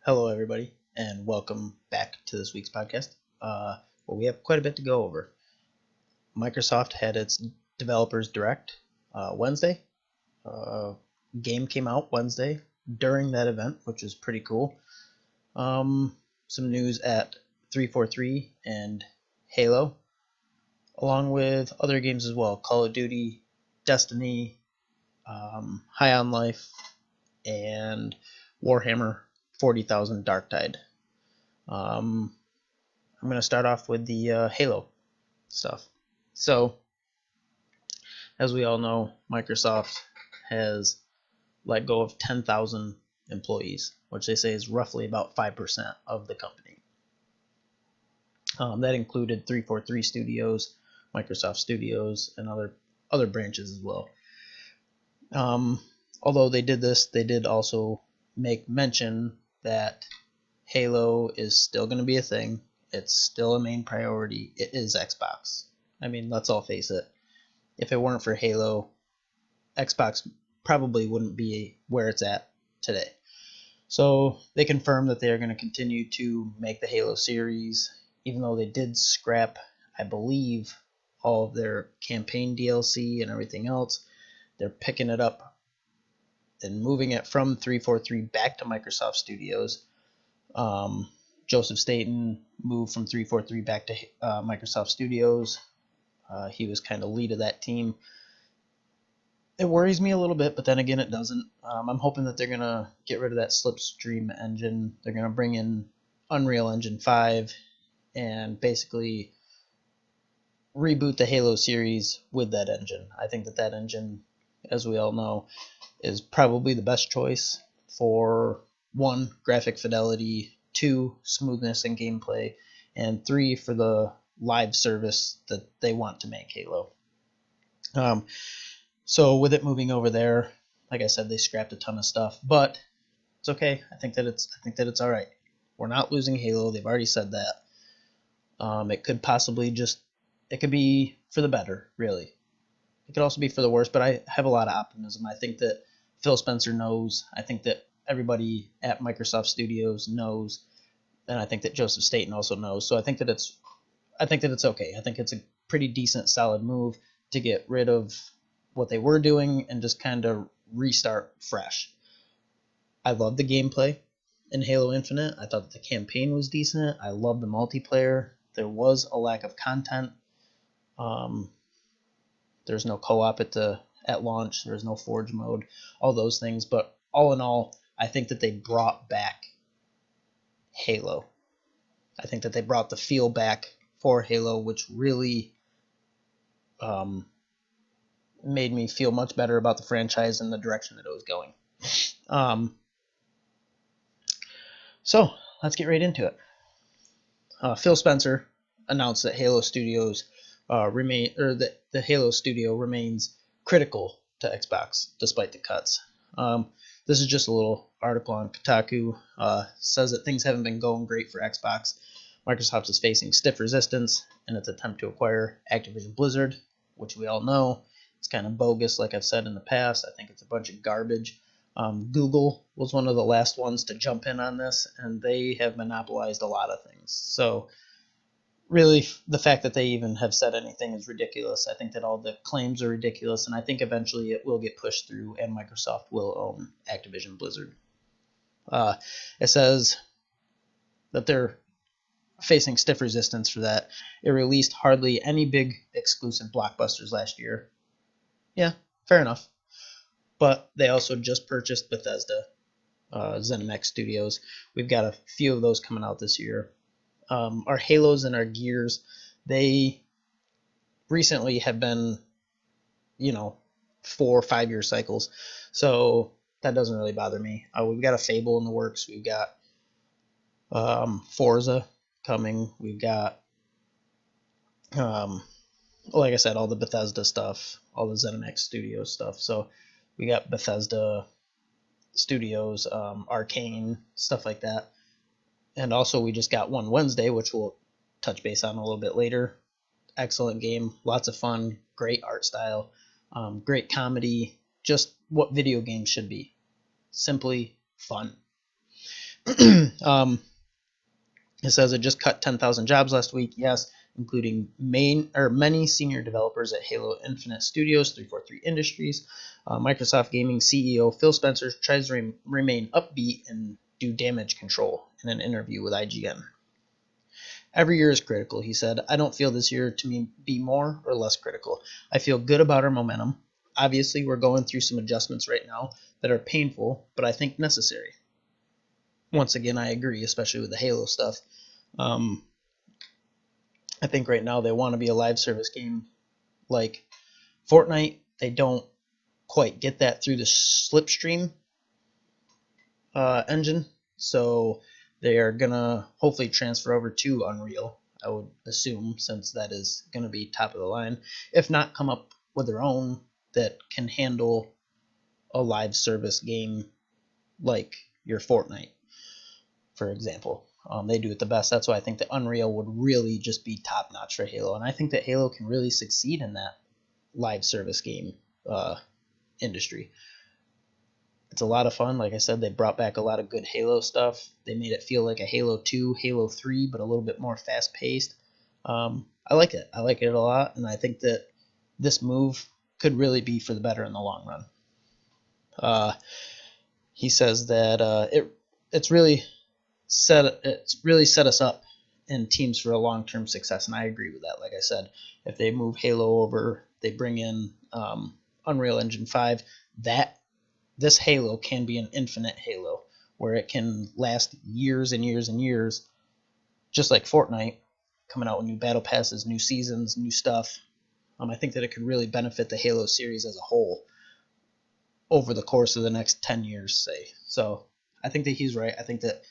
Hello, everybody, and welcome back to this week's podcast. We have quite a bit to go over. Microsoft had its Developers Direct Wednesday. Game came out Wednesday during that event, which was pretty cool. Some news at 343 and Halo, along with other games as well: Call of Duty, Destiny, High on Life, and Warhammer 40,000 Darktide. I'm going to start off with the Halo stuff. So, as we all know, Microsoft has let go of 10,000 employees, which they say is roughly about 5% of the company. That included 343 Studios, Microsoft Studios, and other branches as well. Although they did this, they did also make mention that Halo is still going to be a thing. It's still a main priority. It is Xbox. I mean, let's all face it. If it weren't for Halo, Xbox probably wouldn't be where it's at today. So they confirmed that they're going to continue to make the Halo series, even though they did scrap, I believe, all of their campaign DLC and everything else. They're picking it up and moving it from 343 back to Microsoft Studios. Joseph Staten moved from 343 back to Microsoft Studios. He was kind of lead of that team. It worries me a little bit, but then again, it doesn't. I'm hoping that they're going to get rid of that Slipstream engine. They're going to bring in Unreal Engine 5 and basically reboot the Halo series with that engine. I think that engine, as we all know, is probably the best choice for 1, graphic fidelity, 2, smoothness and gameplay, and 3, for the live service that they want to make Halo. So with it moving over there, like I said, they scrapped a ton of stuff, but it's okay. I think that it's all right. We're not losing Halo. They've already said that. It could possibly it could be for the better, really. It could also be for the worse, but I have a lot of optimism. I think that Phil Spencer knows. I think that everybody at Microsoft Studios knows, and I think that Joseph Staten also knows. So I think that it's okay. I think it's a pretty decent, solid move to get rid of what they were doing and just kind of restart fresh. I love the gameplay in Halo Infinite. I thought the campaign was decent. I love the multiplayer. There was a lack of content. There's no co-op at launch. There's no Forge mode. All those things. But all in all, I think that they brought back Halo. I think that they brought the feel back for Halo, which really made me feel much better about the franchise and the direction that it was going. So let's get right into it. Phil Spencer announced that Halo Studios the Halo Studio remains critical to Xbox despite the cuts. This is just a little article on Kotaku. Says that things haven't been going great for Xbox. Microsoft is facing stiff resistance in its attempt to acquire Activision Blizzard, which we all know it's kind of bogus, like I've said in the past. I think it's a bunch of garbage. Google was one of the last ones to jump in on this, and they have monopolized a lot of things. So really, the fact that they even have said anything is ridiculous. I think that all the claims are ridiculous, and I think eventually it will get pushed through, and Microsoft will own Activision Blizzard. It says that they're facing stiff resistance for that. It released hardly any big exclusive blockbusters last year. Yeah, fair enough. But they also just purchased Bethesda, ZeniMax Studios. We've got a few of those coming out this year. Our Halos and our Gears, they recently have been, 4 or 5 year cycles. So that doesn't really bother me. We've got a Fable in the works. We've got Forza coming. We've got, like I said, all the Bethesda stuff, all the ZeniMax Studios stuff. So we got Bethesda Studios, Arcane, stuff like that. And also we just got one Wednesday, which we'll touch base on a little bit later. Excellent game, lots of fun, great art style, great comedy, just what video games should be. Simply fun. It says it just cut 10,000 jobs last week. Yes, including many senior developers at Halo Infinite Studios, 343 Industries. Microsoft Gaming CEO Phil Spencer tries to remain upbeat and do damage control in an interview with IGN. Every year is critical, he said. I don't feel this year to be more or less critical. I feel good about our momentum. Obviously, we're going through some adjustments right now that are painful, but I think necessary. Once again, I agree, especially with the Halo stuff. I think right now they want to be a live service game like Fortnite. They don't quite get that through the Slipstream engine, so they are gonna hopefully transfer over to Unreal, I would assume, since that is gonna be top of the line. If not, come up with their own that can handle a live service game like your Fortnite, for example. They do it the best. That's why I think that Unreal would really just be top notch for Halo, and I think that Halo can really succeed in that live service game industry. It's a lot of fun. Like I said, they brought back a lot of good Halo stuff. They made it feel like a Halo 2, Halo 3, but a little bit more fast paced. I like it. I like it a lot, and I think that this move could really be for the better in the long run. He says that it's really set us up in teams for a long-term success, and I agree with that. Like I said, if they move Halo over, they bring in Unreal Engine 5, this Halo can be an infinite Halo where it can last years and years and years, just like Fortnite, coming out with new battle passes, new seasons, new stuff. I think that it could really benefit the Halo series as a whole over the course of the next 10 years, say. So I think that he's right. I think that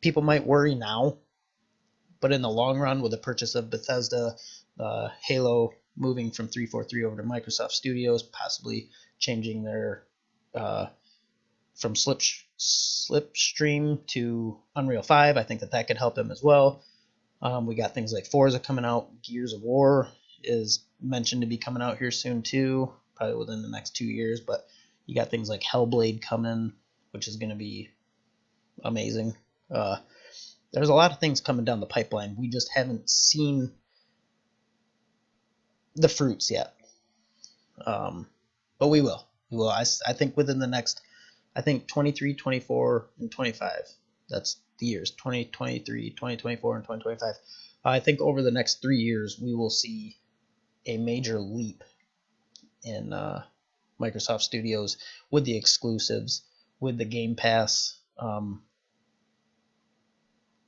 people might worry now, but in the long run, with the purchase of Bethesda, Halo moving from 343 over to Microsoft Studios, possibly changing their from Slipstream to Unreal 5, I think that could help them as well. We got things like Forza coming out. Gears of War is mentioned to be coming out here soon too, probably within the next 2 years. But you got things like Hellblade coming, which is going to be amazing. There's a lot of things coming down the pipeline. We just haven't seen the fruits yet. But we will. We will. I think within the next, 23, 24, and 25. That's the years, 2023, 2024, and 2025. I think over the next 3 years, we will see a major leap in Microsoft Studios with the exclusives, with the Game Pass,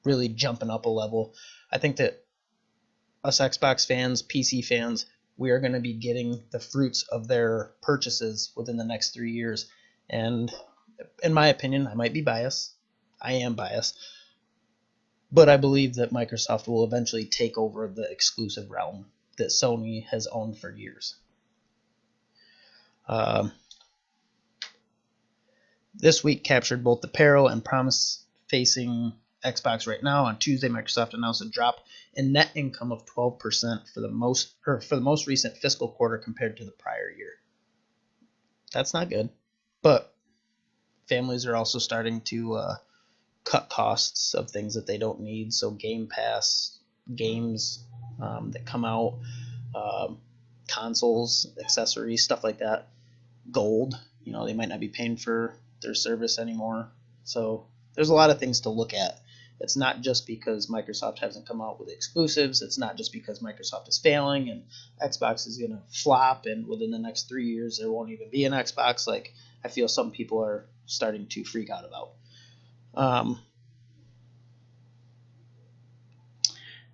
really jumping up a level. I think that us Xbox fans, PC fans, we are going to be getting the fruits of their purchases within the next 3 years. And in my opinion, I might be biased. I am biased. But I believe that Microsoft will eventually take over the exclusive realm that Sony has owned for years. This week captured both the peril and promise facing Xbox right now. On Tuesday, Microsoft announced a drop in net income of 12% for the most recent fiscal quarter compared to the prior year. That's not good, but families are also starting to cut costs of things that they don't need. So Game Pass games that come out, consoles, accessories, stuff like that. Gold, they might not be paying for their service anymore. So there's a lot of things to look at. It's not just because Microsoft hasn't come out with exclusives. It's not just because Microsoft is failing and Xbox is going to flop and within the next 3 years there won't even be an Xbox, like I feel some people are starting to freak out about.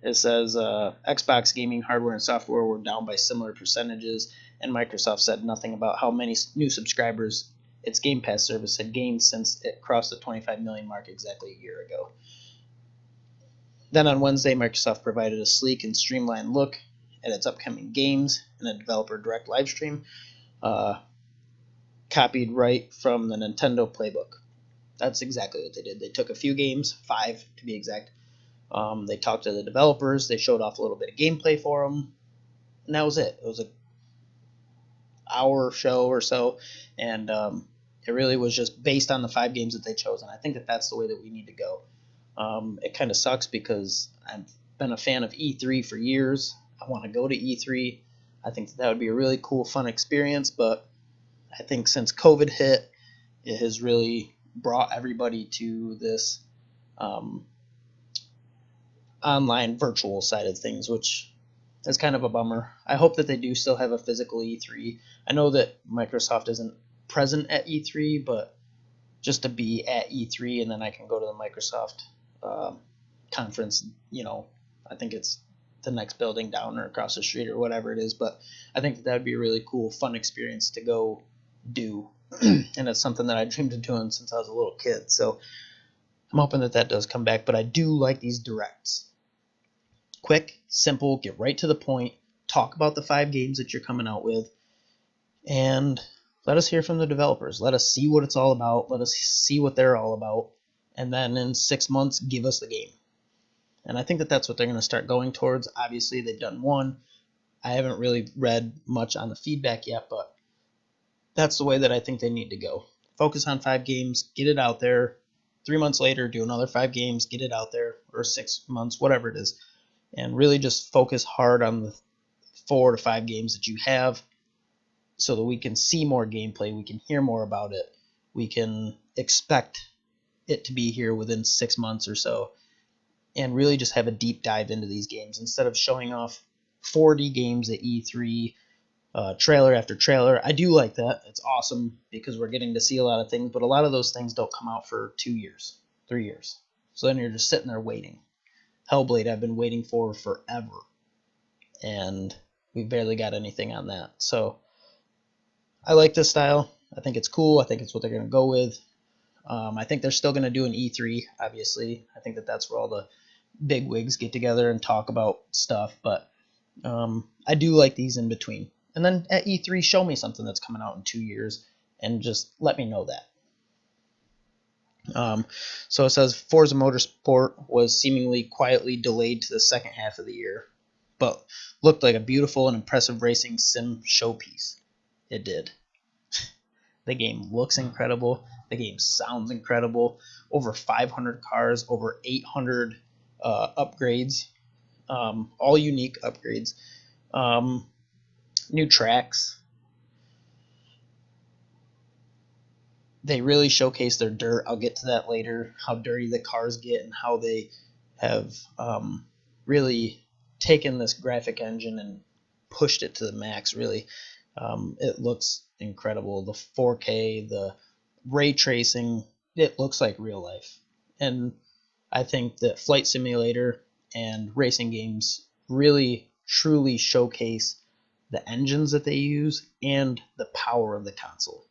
It says Xbox gaming hardware and software were down by similar percentages, and Microsoft said nothing about how many new subscribers its Game Pass service had gained since it crossed the 25 million mark exactly a year ago. Then on Wednesday, Microsoft provided a sleek and streamlined look at its upcoming games in a developer direct live stream, copied right from the Nintendo playbook. That's exactly what they did. They took a few games, 5 to be exact. They talked to the developers. They showed off a little bit of gameplay for them, and that was it. It was an hour show or so, and It really was just based on the 5 games that they chose, and I think that that's the way that we need to go. It kind of sucks because I've been a fan of E3 for years. I want to go to E3. I think that would be a really cool, fun experience, but I think since COVID hit, it has really brought everybody to this online virtual side of things, which is kind of a bummer. I hope that they do still have a physical E3. I know that Microsoft isn't present at E3, but just to be at E3 and then I can go to the Microsoft conference, I think it's the next building down or across the street or whatever it is, but I think that would be a really cool, fun experience to go do. And it's something that I dreamed of doing since I was a little kid, so I'm hoping that does come back. But I do like these directs. Quick, simple, get right to the point, talk about the 5 games that you're coming out with, and let us hear from the developers. Let us see what it's all about. Let us see what they're all about. And then in 6 months, give us the game. And I think that that's what they're going to start going towards. Obviously, they've done one. I haven't really read much on the feedback yet, but that's the way that I think they need to go. Focus on 5 games, get it out there. 3 months later, do another 5 games, get it out there, or 6 months, whatever it is. And really just focus hard on the 4 to 5 games that you have so that we can see more gameplay, we can hear more about it, we can expect it to be here within 6 months or so, and really just have a deep dive into these games instead of showing off 40 games at E3, trailer after trailer. I do like that. It's awesome because we're getting to see a lot of things, but a lot of those things don't come out for 2 years, 3 years. So then you're just sitting there waiting. Hellblade I've been waiting for forever, and we barely got anything on that. So I like this style. I think it's cool. I think it's what they're going to go with. I think they're still going to do an E3, obviously. I think that that's where all the big wigs get together and talk about stuff, but I do like these in between. And then at E3, show me something that's coming out in 2 years and just let me know that. So it says Forza Motorsport was seemingly quietly delayed to the second half of the year, but looked like a beautiful and impressive racing sim showpiece. It did. The game looks incredible. The game sounds incredible. Over 500 cars, over 800 upgrades, all unique upgrades, new tracks. They really showcase their dirt. I'll get to that later, how dirty the cars get and how they have really taken this graphic engine and pushed it to the max, really. It looks incredible. The 4K, the ray tracing, it looks like real life. And I think that Flight Simulator and racing games really, truly showcase the engines that they use and the power of the console.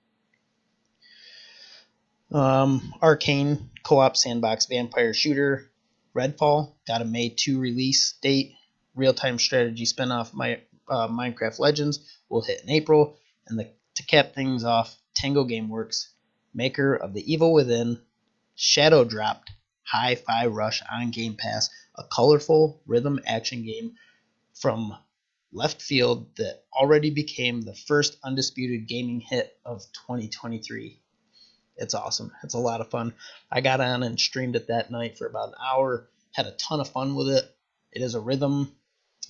Arcane co-op sandbox vampire shooter Redfall got a May 2 release date. Real-time strategy spinoff Minecraft Legends will hit in April. And to cap things off, Tango Gameworks, maker of The Evil Within, shadow dropped Hi-Fi Rush on Game Pass, a colorful rhythm action game from left field that already became the first undisputed gaming hit of 2023. It's awesome. It's a lot of fun. I got on and streamed it that night for about an hour. Had a ton of fun with it. It is a rhythm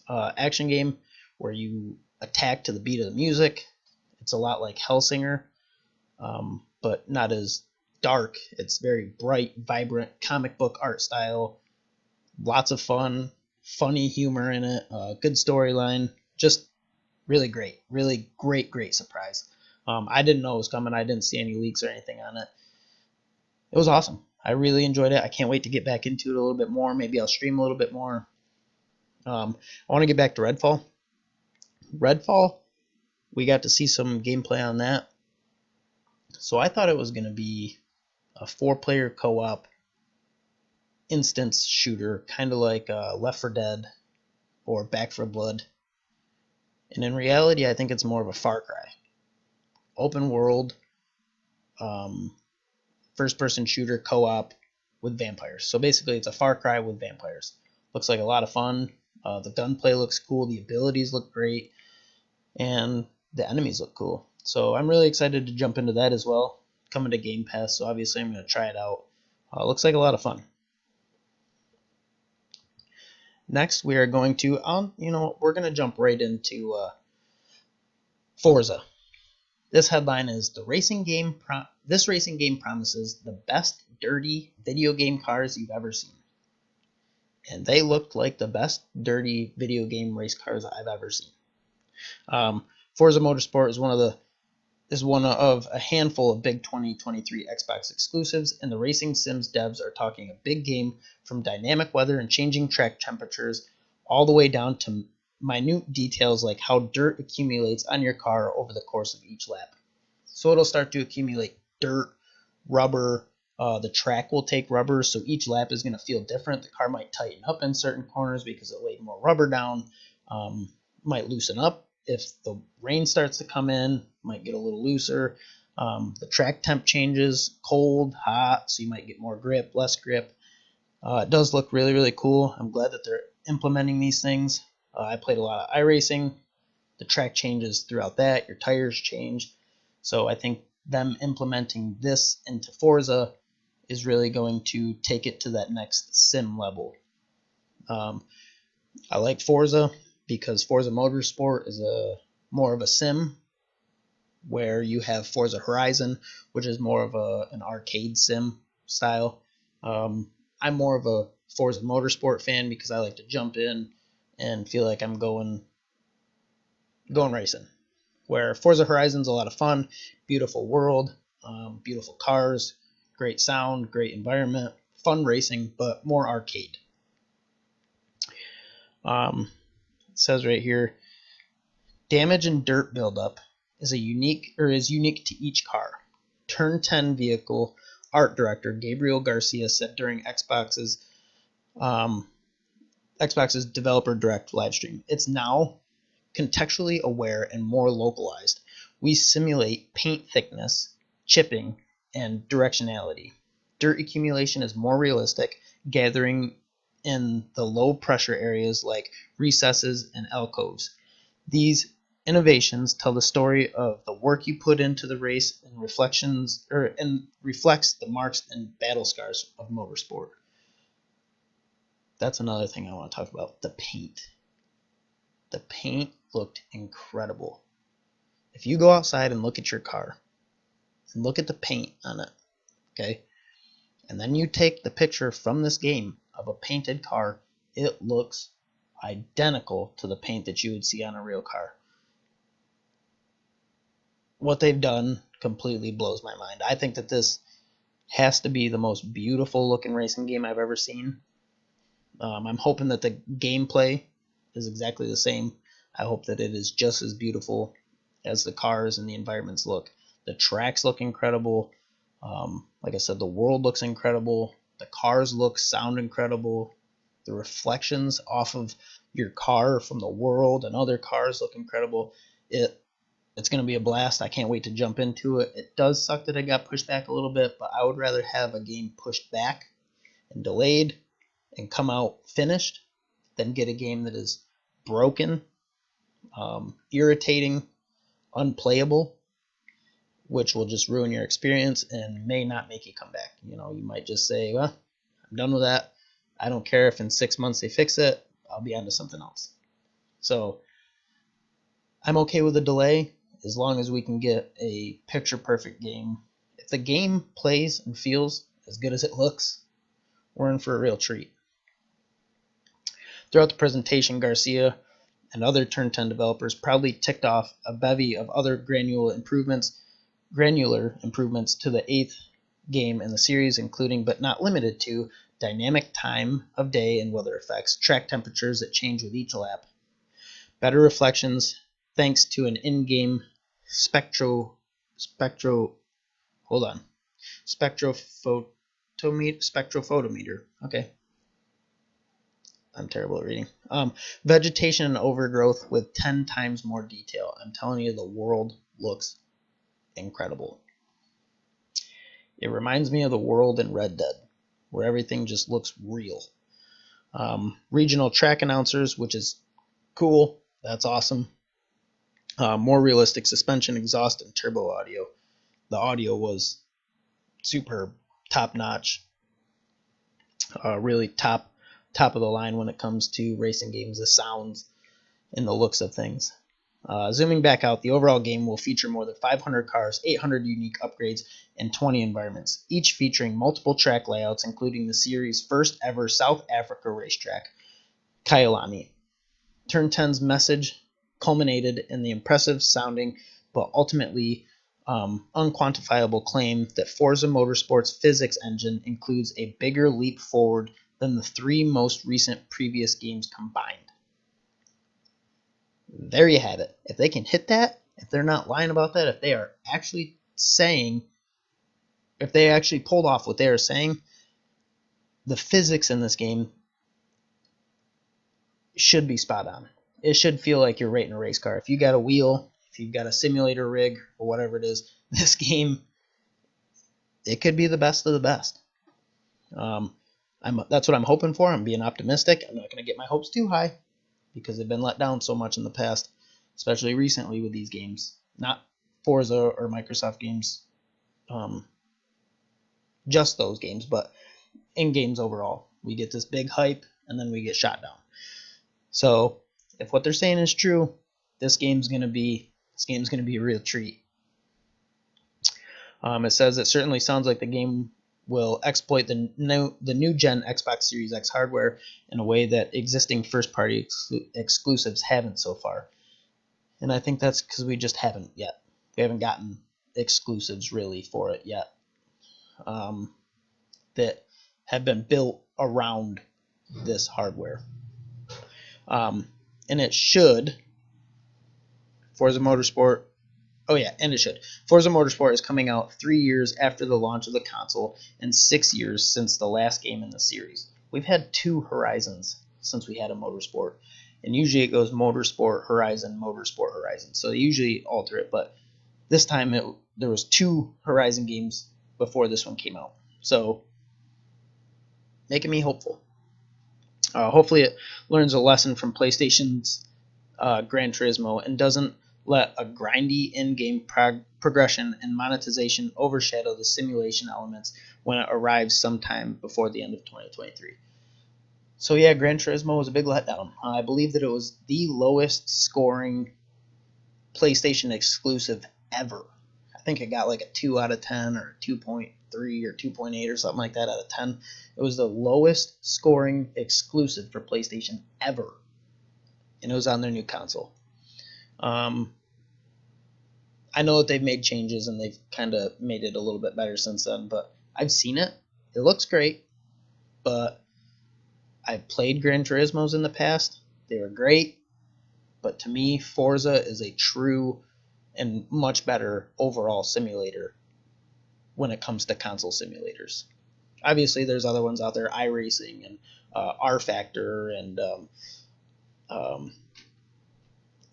action game where you attack to the beat of the music. It's a lot like Hellsinger, but not as dark. It's very bright, vibrant, comic book art style. Lots of fun, funny humor in it, good storyline. Just really great. Really great surprise. I didn't know it was coming. I didn't see any leaks or anything on it. It was awesome. I really enjoyed it. I can't wait to get back into it a little bit more. Maybe I'll stream a little bit more. I want to get back to Redfall. Redfall, we got to see some gameplay on that. So I thought it was going to be a 4-player co-op instance shooter, kind of like Left 4 Dead or Back 4 Blood. And in reality, I think it's more of a Far Cry. Open world, first-person shooter co-op with vampires. So basically, it's a Far Cry with vampires. Looks like a lot of fun. The gunplay looks cool. The abilities look great. And the enemies look cool. So I'm really excited to jump into that as well. coming to Game Pass, so obviously I'm going to try it out. Looks like a lot of fun. Next, we are going to, we're going to jump right into Forza. This headline is this racing game promises the best dirty video game cars you've ever seen. And they looked like the best dirty video game race cars I've ever seen. Forza Motorsport is one of a handful of big 2023 Xbox exclusives, and the racing sims devs are talking a big game from dynamic weather and changing track temperatures all the way down to minute details like how dirt accumulates on your car over the course of each lap. So it'll start to accumulate dirt, rubber. The track will take rubber, so each lap is going to feel different. The car might tighten up in certain corners because it laid more rubber down. Might loosen up if the rain starts to come in. Might get a little looser. The track temp changes, cold, hot, so you might get more grip, less grip. It does look really, really cool. I'm glad that they're implementing these things. I played a lot of iRacing. The track changes throughout that. Your tires change. So I think them implementing this into Forza is really going to take it to that next sim level. I like Forza because Forza Motorsport is more of a sim, where you have Forza Horizon, which is more of an arcade sim style. I'm more of a Forza Motorsport fan because I like to jump in and feel like I'm going racing. Where Forza Horizon's a lot of fun, beautiful world, beautiful cars, great sound, great environment, fun racing, but more arcade. It says right here, damage and dirt buildup is unique to each car. Turn 10 vehicle art director Gabriel Garcia said during Xbox's Developer Direct livestream. It's now contextually aware and more localized. We simulate paint thickness, chipping, and directionality. Dirt accumulation is more realistic, gathering in the low pressure areas like recesses and alcoves. These innovations tell the story of the work you put into the race and reflects the marks and battle scars of motorsport. That's another thing I want to talk about, the paint. The paint looked incredible. If you go outside and look at your car and look at the paint on it, okay, and then you take the picture from this game of a painted car, it looks identical to the paint that you would see on a real car. What they've done completely blows my mind. I think that this has to be the most beautiful looking racing game I've ever seen. I'm hoping that the gameplay is exactly the same. I hope that it is just as beautiful as the cars and the environments look. The tracks look incredible. Like I said, the world looks incredible. The cars sound incredible. The reflections off of your car from the world and other cars look incredible. It's going to be a blast. I can't wait to jump into it. It does suck that it got pushed back a little bit, but I would rather have a game pushed back and delayed and come out finished than get a game that is broken, irritating, unplayable, which will just ruin your experience and may not make you come back. You might just say, well, I'm done with that. I don't care if in 6 months they fix it. I'll be on to something else. So I'm okay with the delay as long as we can get a picture-perfect game. If the game plays and feels as good as it looks, we're in for a real treat. Throughout the presentation, Garcia and other Turn 10 developers proudly ticked off a bevy of other granular improvements to the 8th game in the series, including but not limited to dynamic time of day and weather effects, track temperatures that change with each lap, better reflections thanks to an in-game spectrophotometer. Okay. I'm terrible at reading. Vegetation and overgrowth with 10 times more detail. I'm telling you, the world looks incredible. It reminds me of the world in Red Dead, where everything just looks real. Regional track announcers, which is cool. That's awesome. More realistic suspension, exhaust, and turbo audio. The audio was super top notch, really top of the line when it comes to racing games, the sounds and the looks of things. Zooming back out, the overall game will feature more than 500 cars, 800 unique upgrades, and 20 environments, each featuring multiple track layouts, including the series' first ever South Africa racetrack, Kyalami. Turn 10's message culminated in the impressive sounding but ultimately unquantifiable claim that Forza Motorsport's physics engine includes a bigger leap forward than the 3 most recent previous games combined. There you have it. If they can hit that, if they're not lying about that, if they are actually saying, if they actually pulled off what they are saying, the physics in this game should be spot on. It should feel like you're rating a race car. If you got a wheel, if you've got a simulator rig, or whatever it is, this game, it could be the best of the best. That's what I'm hoping for. I'm being optimistic. I'm not going to get my hopes too high, because they've been let down so much in the past, especially recently with these games. Not Forza or Microsoft games, just those games, but in games overall. We get this big hype, and then we get shot down. So if what they're saying is true, this game's gonna be a real treat. It says it certainly sounds like the game will exploit the new gen Xbox Series X hardware in a way that existing first-party exclusives haven't so far. And I think that's because we just haven't yet. We haven't gotten exclusives really for it yet that have been built around this hardware. And it should. Forza Motorsport is coming out 3 years after the launch of the console and 6 years since the last game in the series. We've had 2 Horizons since we had a Motorsport. And usually it goes Motorsport, Horizon, Motorsport, Horizon. So they usually alter it, but this time there was 2 Horizon games before this one came out. So making me hopeful. Hopefully it learns a lesson from PlayStation's Gran Turismo and doesn't let a grindy in-game progression and monetization overshadow the simulation elements when it arrives sometime before the end of 2023. So yeah, Gran Turismo was a big letdown. I believe that it was the lowest scoring PlayStation exclusive ever. I think it got like a 2 out of 10 or 2.3 or 2.8 or something like that out of 10. It was the lowest scoring exclusive for PlayStation ever. And it was on their new console. I know that they've made changes and they've kind of made it a little bit better since then, but I've seen it. It looks great, but I've played Gran Turismos in the past. They were great, but to me, Forza is a true and much better overall simulator when it comes to console simulators. Obviously, there's other ones out there, iRacing and R-Factor and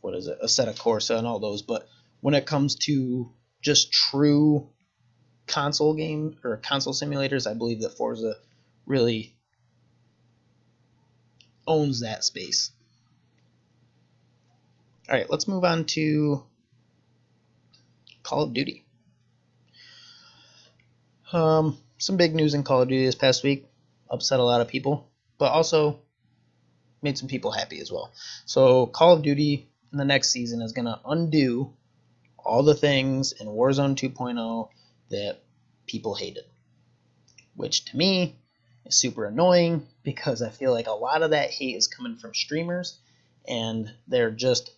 Assetto Corsa and all those, but when it comes to just true console game or console simulators, I believe that Forza really owns that space. All right, let's move on to Call of Duty. Some big news in Call of Duty this past week. Upset a lot of people, but also made some people happy as well. So Call of Duty in the next season is going to undo all the things in Warzone 2.0 that people hated, which to me is super annoying because I feel like a lot of that hate is coming from streamers, and they're just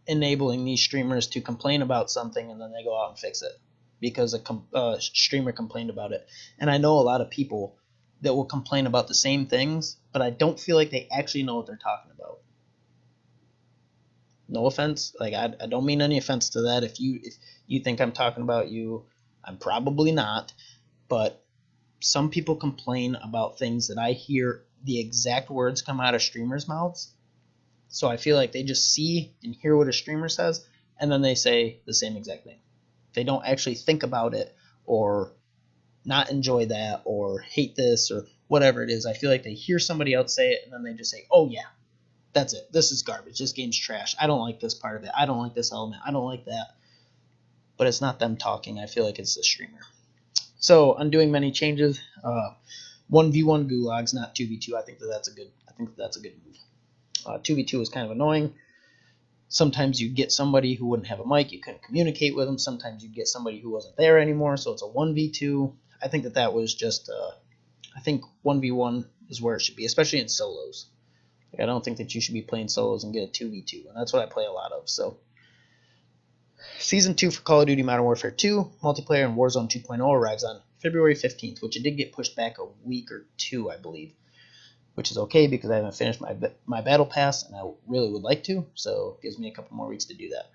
enabling these streamers to complain about something and then they go out and fix it because a streamer complained about it. And I know a lot of people that will complain about the same things, but I don't feel like they actually know what they're talking about. No offense, like I don't mean any offense to that. If you think I'm talking about you, I'm probably not. But some people complain about things that I hear the exact words come out of streamers' mouths. So I feel like they just see and hear what a streamer says, and then they say the same exact thing. They don't actually think about it or not enjoy that or hate this or whatever it is. I feel like they hear somebody else say it, and then they just say, oh yeah, that's it. This is garbage. This game's trash. I don't like this part of it. I don't like this element. I don't like that. But it's not them talking. I feel like it's the streamer. So undoing many changes. 1v1 gulags, not 2v2. I think that's a good move. 2v2 is kind of annoying. Sometimes you get somebody who wouldn't have a mic, you couldn't communicate with them. Sometimes you get somebody who wasn't there anymore, so it's a 1v2. I think that was just I think 1v1 is where it should be, especially in solos. Like, I don't think that you should be playing solos and get a 2v2, and that's what I play a lot of. So Season 2 for Call of Duty Modern Warfare 2 multiplayer in Warzone 2.0 arrives on February 15th, which it did get pushed back a week or two, I believe, which is okay because I haven't finished my battle pass, and I really would like to, so it gives me a couple more weeks to do that.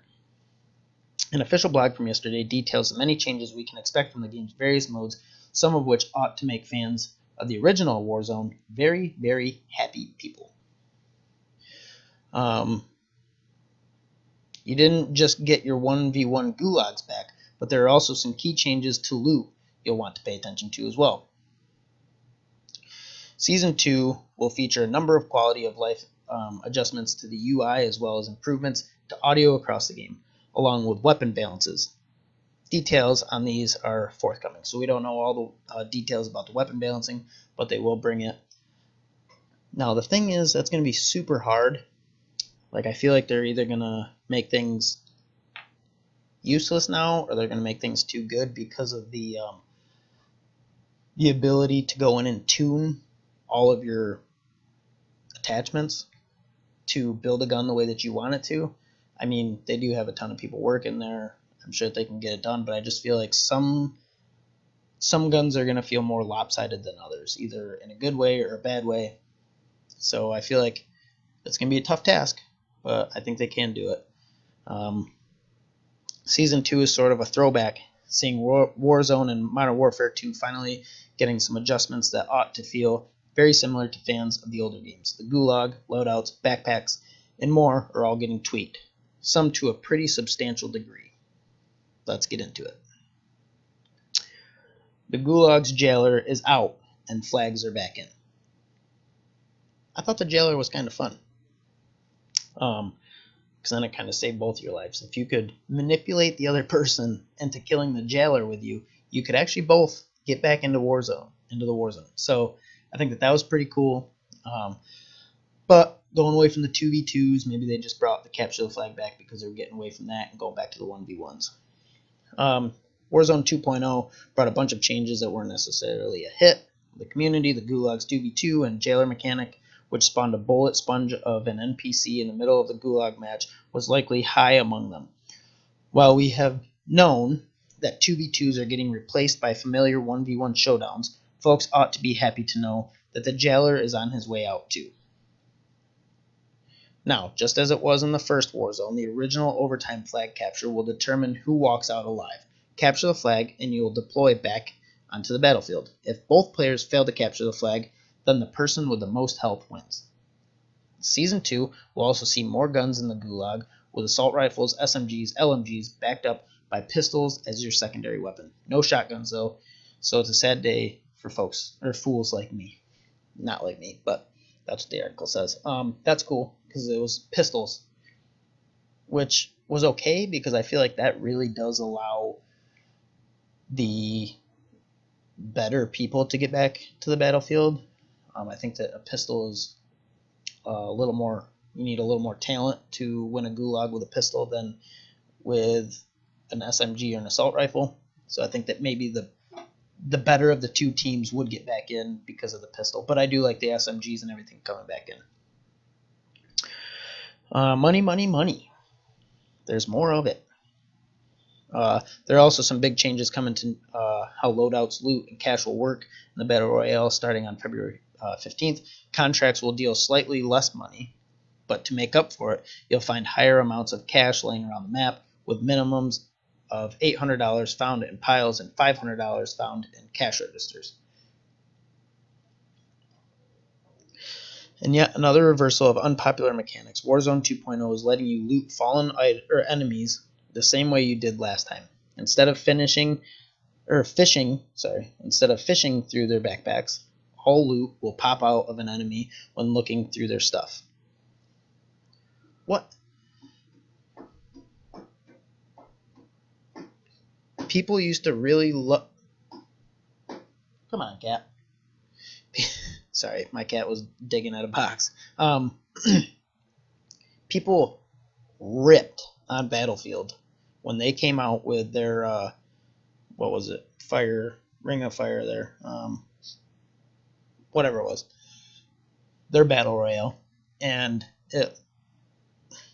An official blog from yesterday details the many changes we can expect from the game's various modes, some of which ought to make fans of the original Warzone very, very happy people. You didn't just get your 1v1 gulags back, but there are also some key changes to loot you'll want to pay attention to as well. Season 2 will feature a number of quality of life adjustments to the UI, as well as improvements to audio across the game, along with weapon balances. Details on these are forthcoming, so we don't know all the details about the weapon balancing, but they will bring it. Now the thing is, that's going to be super hard. Like, I feel like they're either going to make things useless now, or they're going to make things too good because of the ability to go in and tune all of your attachments to build a gun the way that you want it to. I mean, they do have a ton of people working there. I'm sure that they can get it done, but I just feel like some guns are going to feel more lopsided than others, either in a good way or a bad way. So I feel like it's going to be a tough task, but I think they can do it. Season 2 is sort of a throwback, seeing Warzone and Modern Warfare 2 finally getting some adjustments that ought to feel very similar to fans of the older games. The gulag, loadouts, backpacks, and more are all getting tweaked, some to a pretty substantial degree. Let's get into it. The gulag's jailer is out, and flags are back in. I thought the jailer was kind of fun. Because then it kind of saved both your lives. If you could manipulate the other person into killing the jailer with you, you could actually both get back into the Warzone. So I think that was pretty cool. But going away from the 2v2s, maybe they just brought the capture the flag back because they were getting away from that and going back to the 1v1s. Warzone 2.0 brought a bunch of changes that weren't necessarily a hit. The community, the gulag's 2v2, and jailer mechanic, which spawned a bullet sponge of an NPC in the middle of the gulag match, was likely high among them. While we have known that 2v2s are getting replaced by familiar 1v1 showdowns, folks ought to be happy to know that the jailer is on his way out too. Now, just as it was in the first Warzone, the original overtime flag capture will determine who walks out alive. Capture the flag and you will deploy back onto the battlefield. If both players fail to capture the flag, then the person with the most health wins. Season 2 will also see more guns in the gulag, with assault rifles, SMGs, LMGs backed up by pistols as your secondary weapon. No shotguns though, so it's a sad day for folks, or fools like me. Not like me, but that's what the article says. That's cool, because it was pistols, which was okay, because I feel like that really does allow the better people to get back to the battlefield. I think that a pistol is a little more, you need a little more talent to win a gulag with a pistol than with an SMG or an assault rifle. So I think that maybe the better of the two teams would get back in because of the pistol. But I do like the SMGs and everything coming back in. Money, money, money. There's more of it. There are also some big changes coming to how loadouts, loot, and cash will work in the Battle Royale starting on February 15th. Contracts will deal slightly less money, but to make up for it, you'll find higher amounts of cash laying around the map, with minimums of $800 found in piles and $500 found in cash registers. And yet another reversal of unpopular mechanics. Warzone 2.0 is letting you loot fallen enemies the same way you did last time. Instead of fishing through their backpacks, all loot will pop out of an enemy when looking through their stuff. What? People used to really love... Come on, cat. Sorry, my cat was digging at a box. People ripped on Battlefield when they came out with their what was it? Ring of Fire there. Whatever it was. Their battle royale, and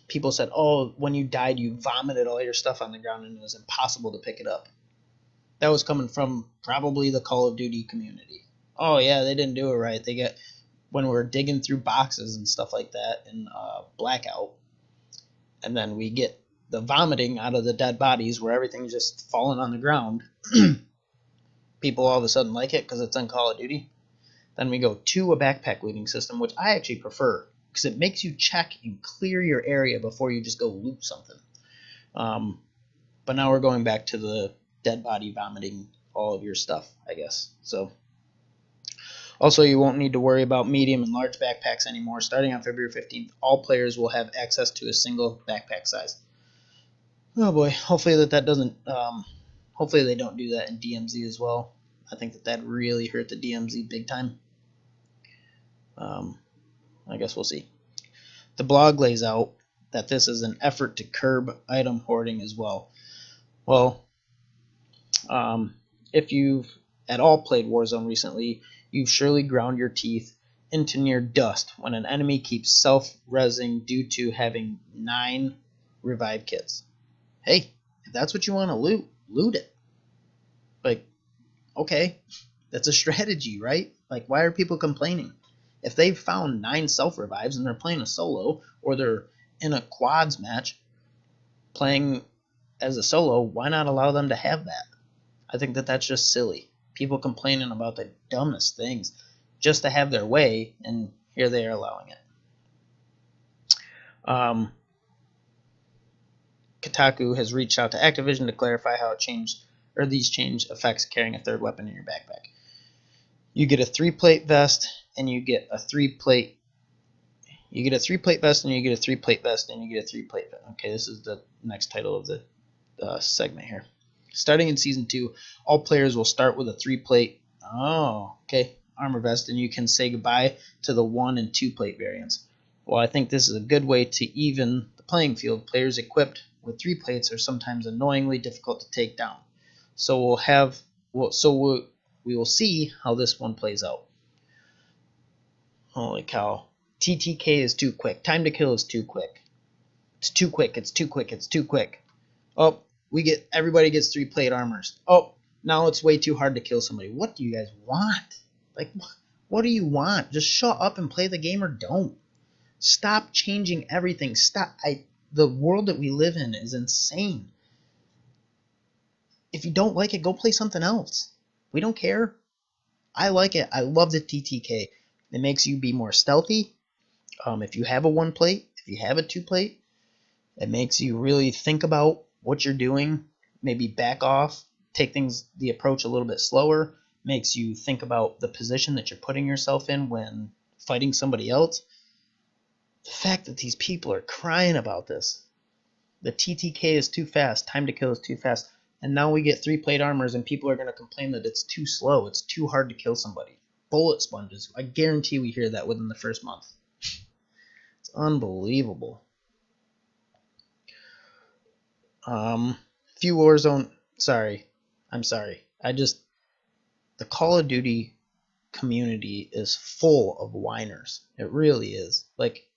people said, "Oh, when you died, you vomited all your stuff on the ground, and it was impossible to pick it up." That was coming from probably the Call of Duty community. Oh yeah, they didn't do it right. They get when we're digging through boxes and stuff like that in Blackout, and then we get the vomiting out of the dead bodies where everything's just falling on the ground. People all of a sudden like it because it's on Call of Duty. Then we go to a backpack looting system, which I actually prefer because it makes you check and clear your area before you just go loot something. But now we're going back to the dead body vomiting all of your stuff, I guess. So also, you won't need to worry about medium and large backpacks anymore. Starting on February 15th, all players will have access to a single backpack size. Oh boy, hopefully that doesn't. Hopefully they don't do that in DMZ as well. I think that really hurt the DMZ big time. I guess we'll see. The blog lays out that this is an effort to curb item hoarding as well. Well, if you've at all played Warzone recently, you've surely ground your teeth into near dust when an enemy keeps self-resing due to having 9 revive kits. Hey, if that's what you want to loot, loot it. Like, okay, that's a strategy, right? Like, why are people complaining? If they've found 9 self-revives and they're playing a solo, or they're in a quads match playing as a solo, why not allow them to have that? I think that that's just silly. People complaining about the dumbest things just to have their way, and here they are allowing it. Kotaku has reached out to Activision to clarify how it changed, or these change affects carrying a third weapon in your backpack. You get a 3-plate vest, and you get a 3-plate. You get a 3-plate vest, and you get a 3-plate vest, and you get a 3-plate vest. Okay, this is the next title of the segment here. Starting in Season 2, all players will start with a 3-plate armor vest, and you can say goodbye to the 1- and 2-plate variants. Well, I think this is a good way to even the playing field. Players equipped with 3 plates are sometimes annoyingly difficult to take down. So we will see how this one plays out. Holy cow. TTK is too quick. Time to kill is too quick. It's too quick. It's too quick. It's too quick. Oh, everybody gets 3-plate armors. Oh, now it's way too hard to kill somebody. What do you guys want? Like, what do you want? Just shut up and play the game, or don't. Stop changing everything. Stop. The world that we live in is insane. If you don't like it, go play something else. We don't care. I like it. I love the TTK. It makes you be more stealthy. If you have a 1-plate, if you have a 2-plate, it makes you really think about what you're doing. Maybe back off, take the approach a little bit slower. Makes you think about the position that you're putting yourself in when fighting somebody else. The fact that these people are crying about this. The TTK is too fast. Time to kill is too fast. And now we get 3-plate armors, and people are going to complain that it's too slow. It's too hard to kill somebody. Bullet sponges. I guarantee we hear that within the first month. It's unbelievable. Few Warzone. I'm sorry. The Call of Duty community is full of whiners. It really is. Like,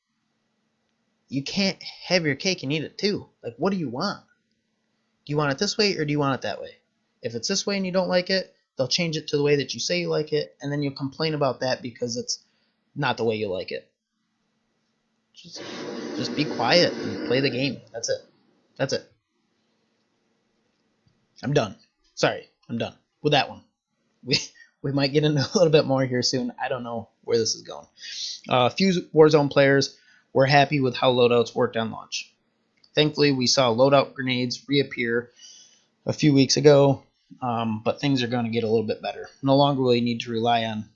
you can't have your cake and eat it too. Like, what do you want? Do you want it this way, or do you want it that way? If it's this way and you don't like it, they'll change it to the way that you say you like it, and then you'll complain about that because it's not the way you like it. Just be quiet and play the game. That's it. I'm done. Sorry, I'm done with that one. We might get into a little bit more here soon. I don't know where this is going. A few Warzone players were happy with how loadouts worked on launch. Thankfully, we saw loadout grenades reappear a few weeks ago, but things are going to get a little bit better. No longer will you need to rely on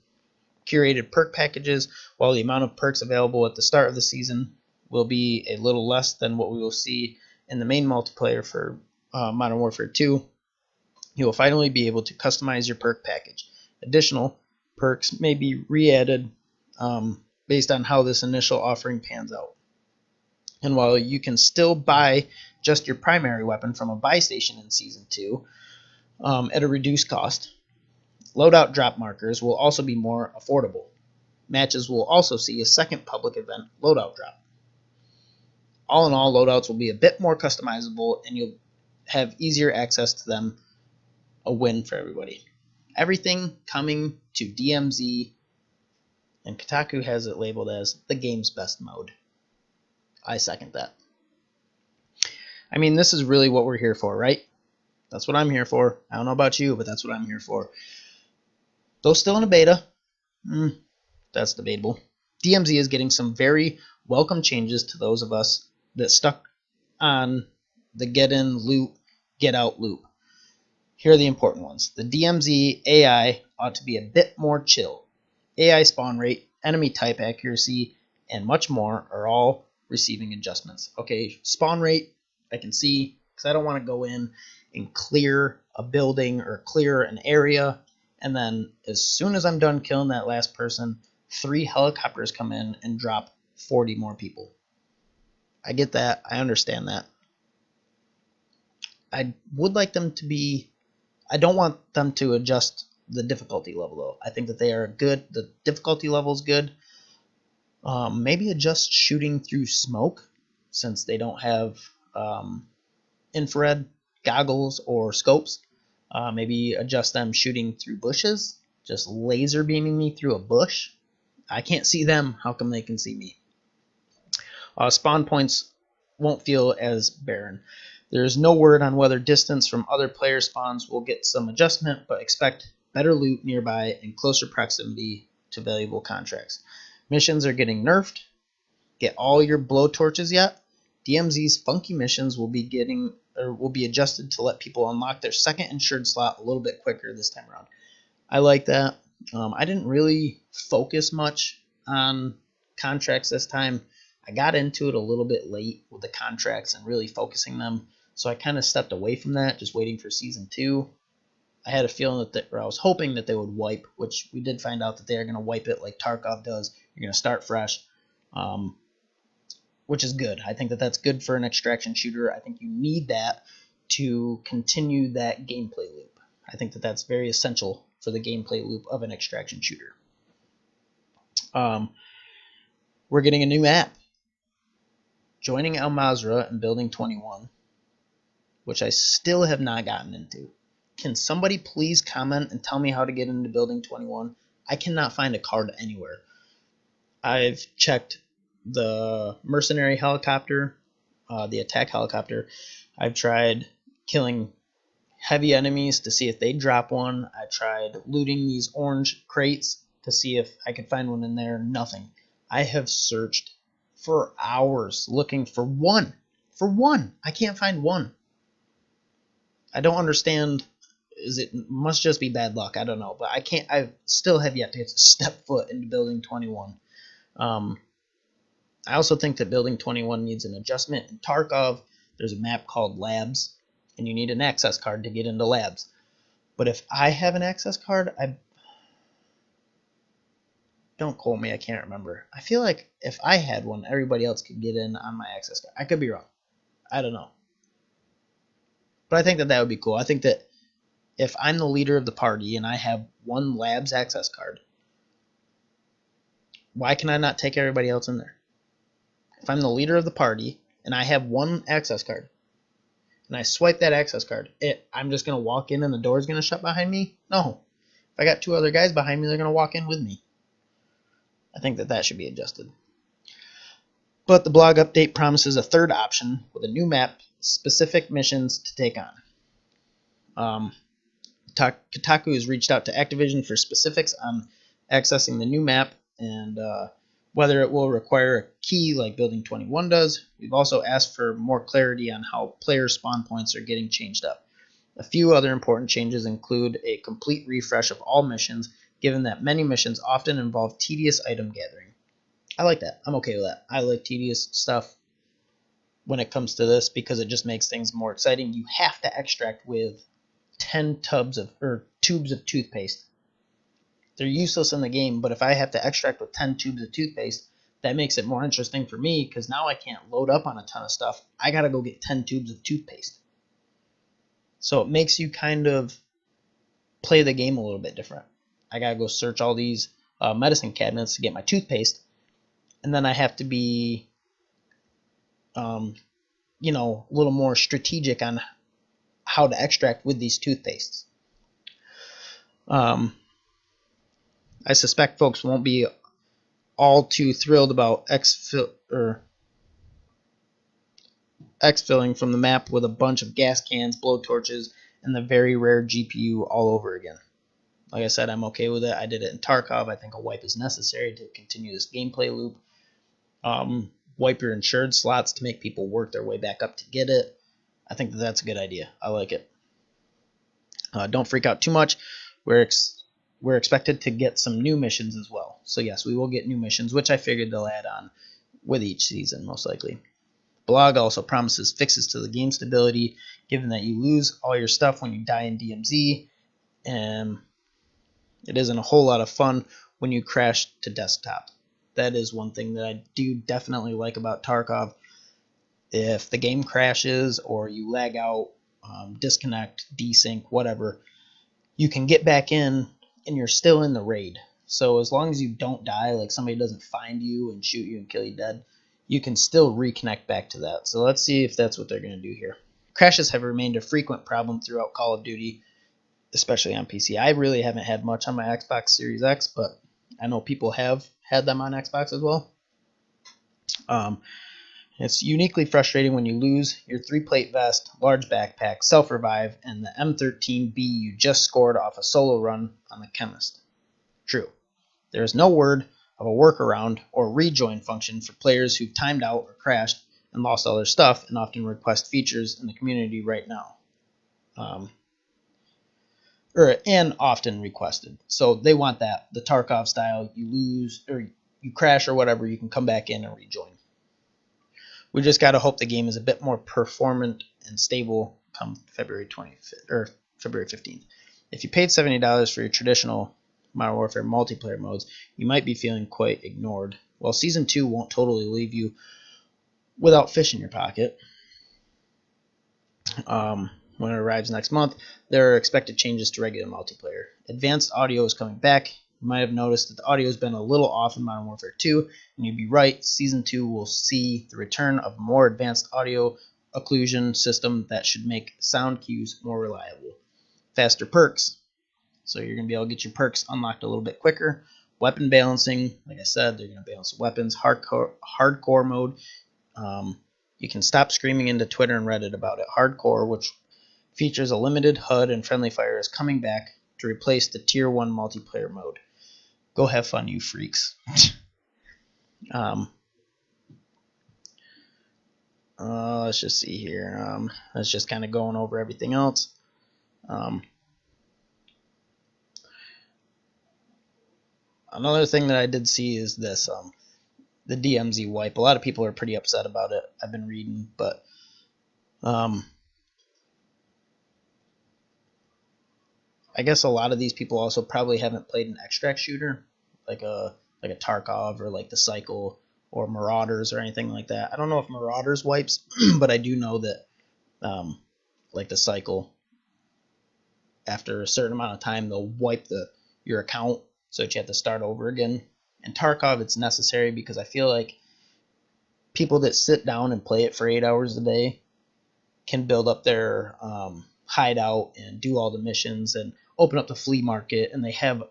curated perk packages, while the amount of perks available at the start of the season will be a little less than what we will see in the main multiplayer for Modern Warfare 2. You will finally be able to customize your perk package. Additional perks may be re-added based on how this initial offering pans out. And while you can still buy just your primary weapon from a buy station in Season 2 at a reduced cost, loadout drop markers will also be more affordable. Matches will also see a second public event loadout drop. All in all, loadouts will be a bit more customizable and you'll have easier access to them. A win for everybody. Everything coming to DMZ, and Kotaku has it labeled as the game's best mode. I second that. I mean, this is really what we're here for, right? That's what I'm here for. I don't know about you, but that's what I'm here for. Though still in a beta, that's debatable. DMZ is getting some very welcome changes to those of us that stuck on the get in loot, get out loop. Here are the important ones. The DMZ AI ought to be a bit more chill. AI spawn rate, enemy type accuracy, and much more are all receiving adjustments. Okay, spawn rate, I can see, because I don't want to go in and clear a building or clear an area, and then as soon as I'm done killing that last person, 3 helicopters come in and drop 40 more people. I get that. I understand that. I would like them to be... I don't want them to adjust the difficulty level, though. I think that they are good. The difficulty level is good. Maybe adjust shooting through smoke, since they don't have infrared goggles or scopes. Maybe adjust them shooting through bushes, just laser beaming me through a bush. I can't see them. How come they can see me? Spawn points won't feel as barren. There is no word on whether distance from other player spawns will get some adjustment, but expect better loot nearby and closer proximity to valuable contracts. Missions are getting nerfed. Get all your blowtorches yet? DMZ's funky missions will be adjusted to let people unlock their second insured slot a little bit quicker this time around. I like that. I didn't really focus much on contracts this time. I got into it a little bit late with the contracts and really focusing them, so I kind of stepped away from that, just waiting for Season 2. I had a feeling or I was hoping that they would wipe, which we did find out that they are going to wipe it like Tarkov does. You're going to start fresh, which is good. I think that that's good for an extraction shooter. I think you need that to continue that gameplay loop. I think that that's very essential for the gameplay loop of an extraction shooter. We're getting a new map. Joining Al Mazrah and Building 21, which I still have not gotten into. Can somebody please comment and tell me how to get into Building 21? I cannot find a card anywhere. I've checked the mercenary helicopter, the attack helicopter. I've tried killing heavy enemies to see if they drop one. I tried looting these orange crates to see if I could find one in there. Nothing. I have searched for hours looking for one. I can't find one. I don't understand. Must just be bad luck. I don't know. But I still have yet to step foot into Building 21. I also think that Building 21 needs an adjustment. In Tarkov, there's a map called Labs, and you need an access card to get into Labs. But if I have an access card, don't quote me, I can't remember. I feel like if I had one, everybody else could get in on my access card. I could be wrong. I don't know. But I think that would be cool. I think that if I'm the leader of the party and I have one Labs access card, why can I not take everybody else in there? If I'm the leader of the party and I have one access card and I swipe that access card, I'm just going to walk in and the door's going to shut behind me? No. If I got 2 other guys behind me, they're going to walk in with me. I think that should be adjusted. But the blog update promises a third option with a new map, specific missions to take on. Kotaku has reached out to Activision for specifics on accessing the new map and whether it will require a key like Building 21 does. We've also asked for more clarity on how player spawn points are getting changed up. A few other important changes include a complete refresh of all missions, given that many missions often involve tedious item gathering. I like that. I'm okay with that. I like tedious stuff when it comes to this because it just makes things more exciting. You have to extract with 10 tubes of tubes of toothpaste. they're useless in the game, but if I have to extract with 10 tubes of toothpaste, that makes it more interesting for me because now I can't load up on a ton of stuff. I got to go get 10 tubes of toothpaste. So it makes you kind of play the game a little bit different. I got to go search all these medicine cabinets to get my toothpaste, and then I have to be, a little more strategic on how to extract with these toothpastes. I suspect folks won't be all too thrilled about exfilling from the map with a bunch of gas cans, blowtorches, and the very rare GPU all over again. Like I said, I'm okay with it. I did it in Tarkov. I think a wipe is necessary to continue this gameplay loop. Wipe your insured slots to make people work their way back up to get it. I think that's a good idea. I like it. Don't freak out too much. We're expected to get some new missions as well. So yes, we will get new missions, which I figured they'll add on with each season, most likely. Blog also promises fixes to the game stability, given that you lose all your stuff when you die in DMZ, and it isn't a whole lot of fun when you crash to desktop. That is one thing that I do definitely like about Tarkov. If the game crashes or you lag out, disconnect, desync, whatever, you can get back in and you're still in the raid. So as long as you don't die, like somebody doesn't find you and shoot you and kill you dead, you can still reconnect back to that. So let's see if that's what they're going to do here. Crashes have remained a frequent problem throughout Call of Duty, especially on PC. I really haven't had much on my Xbox Series X, but I know people have had them on Xbox as well. It's uniquely frustrating when you lose your 3-plate vest, large backpack, self-revive, and the M13B you just scored off a solo run on the Chemist. True. There is no word of a workaround or rejoin function for players who've timed out or crashed and lost all their stuff and often request features in the community right now. And often requested. So they want that. The Tarkov style, you lose or you crash or whatever, you can come back in and rejoin. We just got to hope the game is a bit more performant and stable come February 25th or February 15th. If you paid $70 for your traditional Modern Warfare multiplayer modes, you might be feeling quite ignored. Well, Season 2 won't totally leave you without fish in your pocket. When it arrives next month, there are expected changes to regular multiplayer. Advanced audio is coming back. You might have noticed that the audio has been a little off in Modern Warfare 2, and you'd be right. Season 2 will see the return of a more advanced audio occlusion system that should make sound cues more reliable. Faster perks, so you're going to be able to get your perks unlocked a little bit quicker. Weapon balancing, like I said, they're going to balance weapons. Hardcore mode, you can stop screaming into Twitter and Reddit about it. Hardcore, which features a limited HUD and friendly fire, is coming back to replace the Tier 1 multiplayer mode. Go have fun, you freaks. Let's just see here. That's just kind of going over everything else. Another thing that I did see is this, the DMZ wipe. A lot of people are pretty upset about it. I've been reading, but I guess a lot of these people also probably haven't played an extract shooter, like a Tarkov or like the Cycle or Marauders or anything like that. I don't know if Marauders wipes, but I do know that like the Cycle, after a certain amount of time, they'll wipe your account so that you have to start over again. In Tarkov, it's necessary because I feel like people that sit down and play it for 8 hours a day can build up their hideout and do all the missions and open up the flea market, and they have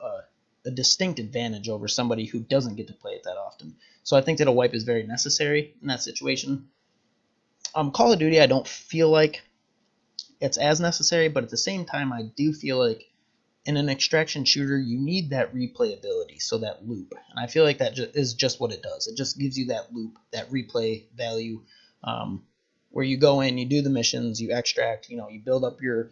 a distinct advantage over somebody who doesn't get to play it that often. So I think that a wipe is very necessary in that situation. Call of Duty, I don't feel like it's as necessary, but at the same time, I do feel like in an extraction shooter, you need that replayability, so that loop. And I feel like that is just what it does. It just gives you that loop, that replay value, where you go in, you do the missions, you extract, you build up your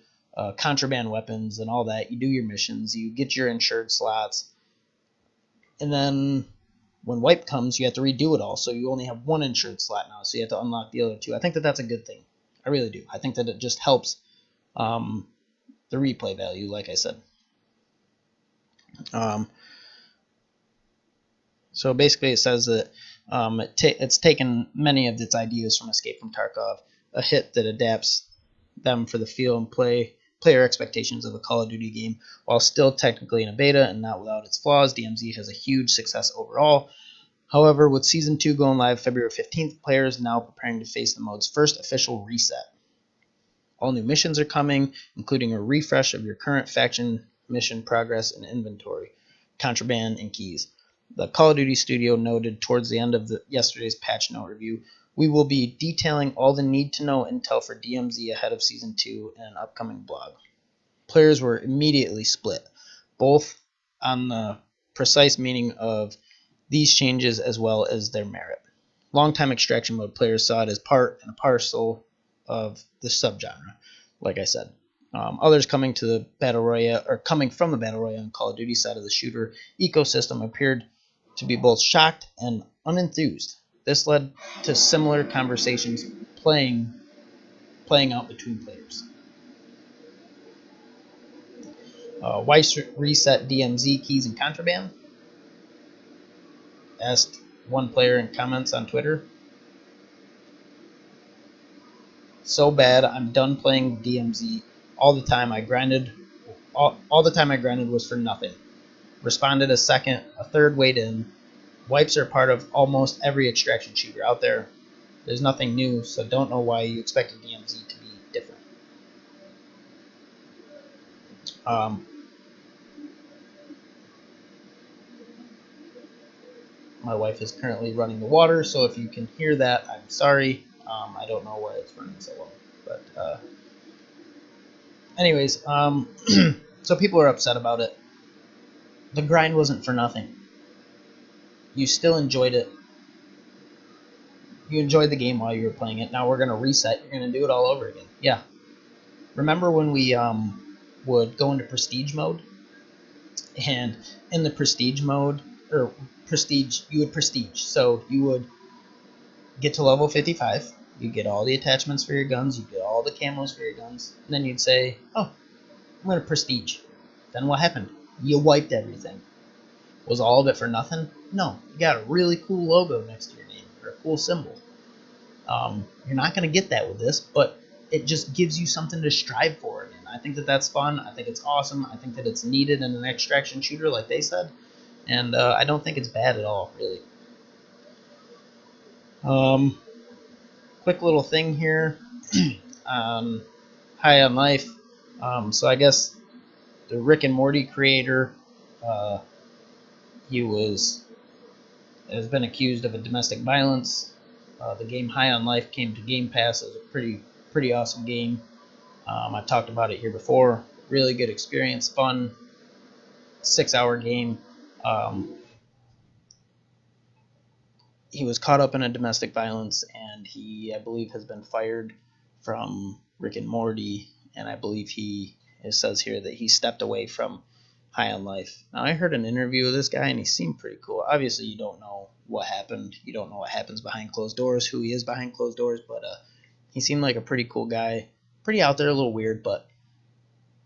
contraband weapons and all that. You do your missions, you get your insured slots, and then when wipe comes, you have to redo it all. So you only have one insured slot now, so you have to unlock the other two. I think that that's a good thing. I really do. I think that it just helps the replay value, like I said. So basically, it says that it's taken many of its ideas from Escape from Tarkov, a hit that adapts them for the feel and player expectations of a Call of Duty game, while still technically in a beta and not without its flaws. DMZ has a huge success overall. However, with Season 2 going live February 15th, players now preparing to face the mode's first official reset. All new missions are coming, including a refresh of your current faction mission progress and inventory, contraband, and keys. The Call of Duty studio noted towards the end of yesterday's patch note review, we will be detailing all the need-to-know intel for DMZ ahead of Season 2 in an upcoming blog. Players were immediately split, both on the precise meaning of these changes as well as their merit. Longtime extraction mode players saw it as part and a parcel of the subgenre, like I said. Others coming from the battle royale and Call of Duty side of the shooter ecosystem appeared to be both shocked and unenthused. This led to similar conversations playing out between players. Why reset DMZ keys and contraband? Asked one player in comments on Twitter. So bad, I'm done playing DMZ. All the time I grinded was for nothing. Responded a second, a third wait in. Wipes are part of almost every extraction shooter out there. There's nothing new, so don't know why you expected DMZ to be different. My wife is currently running the water, so if you can hear that, I'm sorry. I don't know why it's running so long. But anyways, so people are upset about it. The grind wasn't for nothing. You still enjoyed it. You enjoyed the game while you were playing it. Now we're going to reset. You're going to do it all over again. Yeah. Remember when we would go into prestige mode? And in the prestige mode, or prestige, you would prestige. So you would get to level 55. You get all the attachments for your guns. You get all the camos for your guns. And then you'd say, oh, I'm going to prestige. Then what happened? You wiped everything. Was all of it for nothing? No. You got a really cool logo next to your name, or a cool symbol. You're not going to get that with this, but it just gives you something to strive for. And I think that that's fun. I think it's awesome. I think that it's needed in an extraction shooter, like they said. And I don't think it's bad at all, really. Quick little thing here on High on Life. So I guess the Rick and Morty creator, he has been accused of a domestic violence. The game High on Life came to Game Pass as a pretty awesome game. I talked about it here before. Really good experience, fun, 6-hour game. He was caught up in a domestic violence, and he, I believe, has been fired from Rick and Morty, and I believe it says here that he stepped away from High on Life. Now, I heard an interview with this guy, and he seemed pretty cool. Obviously, you don't know what happened. You don't know what happens behind closed doors, who he is behind closed doors, but he seemed like a pretty cool guy. Pretty out there, a little weird, but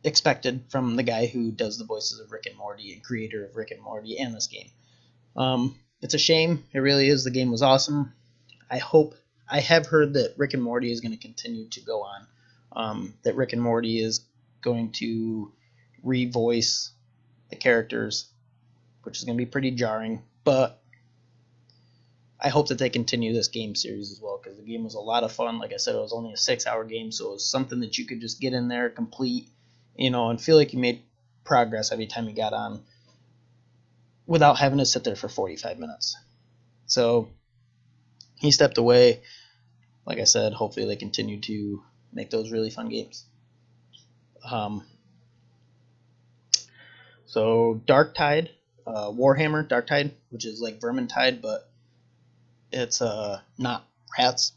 expected from the guy who does the voices of Rick and Morty and creator of Rick and Morty and this game. It's a shame. It really is. The game was awesome. I have heard that Rick and Morty is going to continue to go on. That Rick and Morty is going to revoice the characters, which is going to be pretty jarring. But I hope that they continue this game series as well, because the game was a lot of fun. Like I said, it was only a 6-hour game, so it was something that you could just get in there, complete, and feel like you made progress every time you got on, without having to sit there for 45 minutes. So he stepped away. Like I said, hopefully they continue to make those really fun games. So Darktide, Warhammer Darktide, which is like Vermintide, but it's not rats,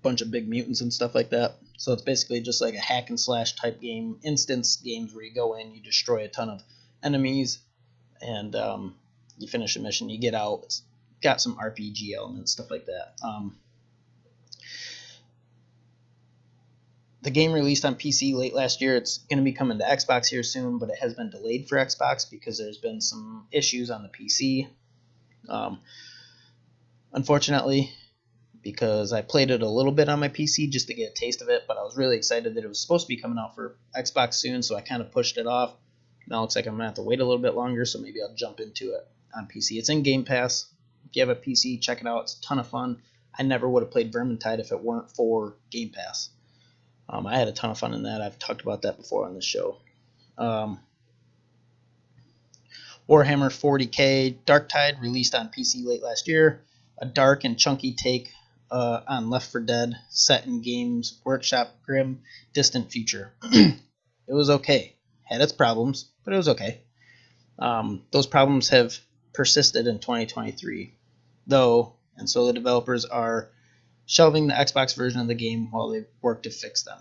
bunch of big mutants and stuff like that. So it's basically just like a hack and slash type game, instance games where you go in, you destroy a ton of enemies, and you finish a mission, you get out. It's got some RPG elements, stuff like that. The game released on PC late last year. It's going to be coming to Xbox here soon, but it has been delayed for Xbox because there's been some issues on the PC. Um, unfortunately, because I played it a little bit on my PC just to get a taste of it, but I was really excited that it was supposed to be coming out for Xbox soon, so I kind of pushed it off. Now it looks like I'm going to have to wait a little bit longer, so maybe I'll jump into it on PC. It's in Game Pass. If you have a PC, check it out. It's a ton of fun. I never would have played Vermintide if it weren't for Game Pass. I had a ton of fun in that. I've talked about that before on this show. Warhammer 40k Darktide released on PC late last year. A dark and chunky take on Left 4 Dead, set in Games Workshop grim, distant future. It was okay. Had its problems, but it was okay. Those problems have persisted in 2023, though, and so the developers are shelving the Xbox version of the game while they work to fix them.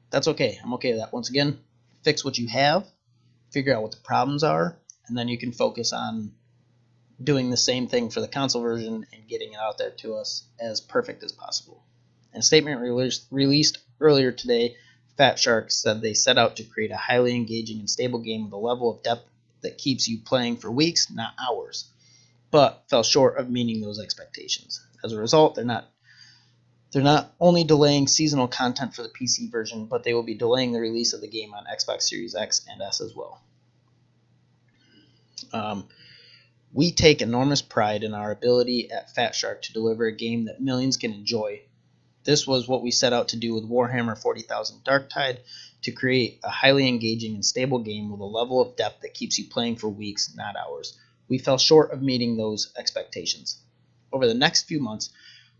That's okay. I'm okay with that. Once again, fix what you have, figure out what the problems are, and then you can focus on doing the same thing for the console version and getting it out there to us as perfect as possible. In a statement released earlier today, Fat Shark said they set out to create a highly engaging and stable game with a level of depth that keeps you playing for weeks, not hours, but fell short of meeting those expectations. As a result, they're not only delaying seasonal content for the PC version, but they will be delaying the release of the game on Xbox Series X and S as well. We take enormous pride in our ability at Fat Shark to deliver a game that millions can enjoy. This was what we set out to do with Warhammer 40,000 Darktide, to create a highly engaging and stable game with a level of depth that keeps you playing for weeks, not hours. We fell short of meeting those expectations. Over the next few months,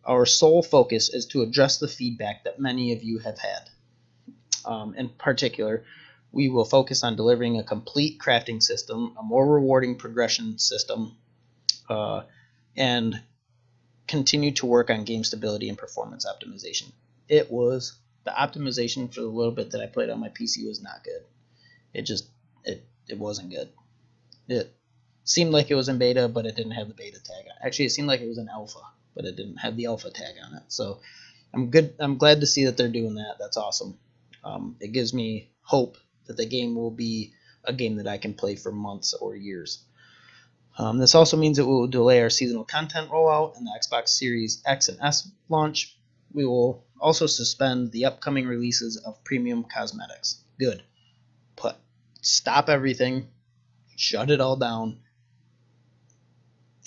our sole focus is to address the feedback that many of you have had. In particular, we will focus on delivering a complete crafting system, a more rewarding progression system, and continue to work on game stability and performance optimization. The optimization for the little bit that I played on my PC was not good. It wasn't good. It seemed like it was in beta, but it didn't have the beta tag on it. Actually, it seemed like it was in alpha, but it didn't have the alpha tag on it. So I'm glad to see that they're doing that. That's awesome. It gives me hope that the game will be a game that I can play for months or years. This also means it will delay our seasonal content rollout and the Xbox Series X and S launch. We will also suspend the upcoming releases of premium cosmetics. Good. But stop everything, shut it all down,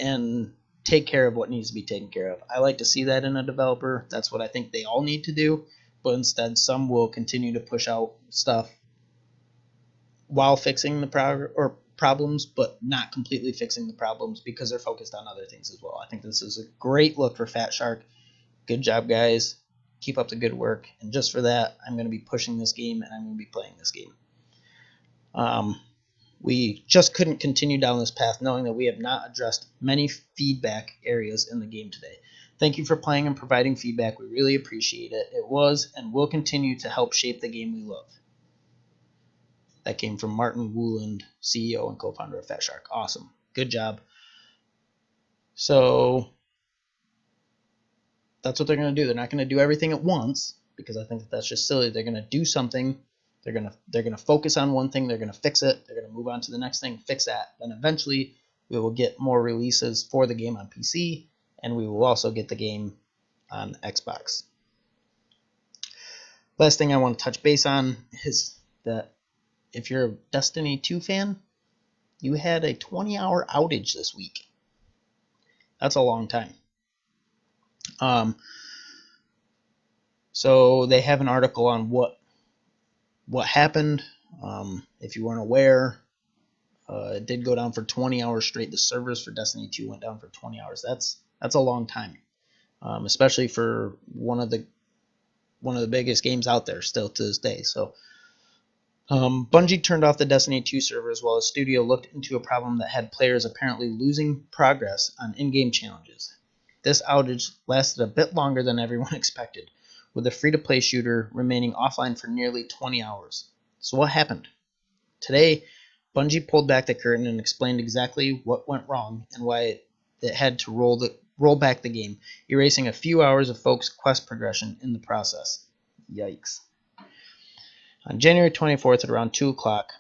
and take care of what needs to be taken care of. I like to see that in a developer. That's what I think they all need to do. But instead, some will continue to push out stuff while fixing the problems, but not completely fixing the problems because they're focused on other things as well. I think this is a great look for Fat Shark. Good job, guys. Keep up the good work. And just for that, I'm going to be pushing this game and I'm going to be playing this game. We just couldn't continue down this path knowing that we have not addressed many feedback areas in the game today. Thank you for playing and providing feedback. We really appreciate it. It was and will continue to help shape the game we love. That came from Martin Wooland, CEO and co-founder of Fat Shark. Awesome. Good job. So that's what they're going to do. They're not going to do everything at once because I think that's just silly. They're going to do something. They're going to focus on one thing. They're going to fix it. They're going to move on to the next thing, fix that. Then eventually we will get more releases for the game on PC, and we will also get the game on Xbox. Last thing I want to touch base on is that if you're a Destiny 2 fan, you had a 20-hour outage this week. That's a long time. So they have an article on what happened. If you weren't aware, it did go down for 20 hours straight. The servers for Destiny 2 went down for 20 hours. That's a long time, especially for one of the biggest games out there still to this day. So Bungie turned off the Destiny 2 servers while the studio looked into a problem that had players apparently losing progress on in-game challenges. This outage lasted a bit longer than everyone expected, with the free-to-play shooter remaining offline for nearly 20 hours. So what happened? Today, Bungie pulled back the curtain and explained exactly what went wrong and why it had to roll back the game, erasing a few hours of folks' quest progression in the process. Yikes. On January 24th at around 2 o'clock,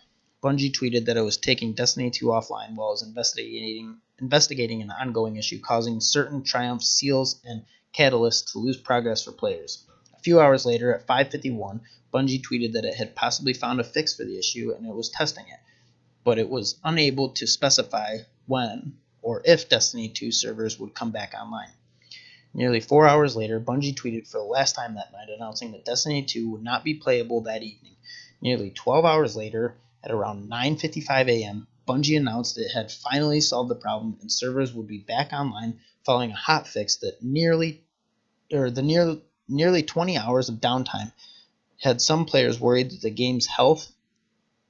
Bungie tweeted that it was taking Destiny 2 offline while it was investigating an ongoing issue causing certain triumphs, seals, and catalysts to lose progress for players. A few hours later, at 5:51, Bungie tweeted that it had possibly found a fix for the issue and it was testing it, but it was unable to specify when or if Destiny 2 servers would come back online. Nearly 4 hours later, Bungie tweeted for the last time that night announcing that Destiny 2 would not be playable that evening. Nearly 12 hours later, at around 9:55 a.m., Bungie announced it had finally solved the problem and servers would be back online following a hotfix that nearly 20 hours of downtime had some players worried that the game's health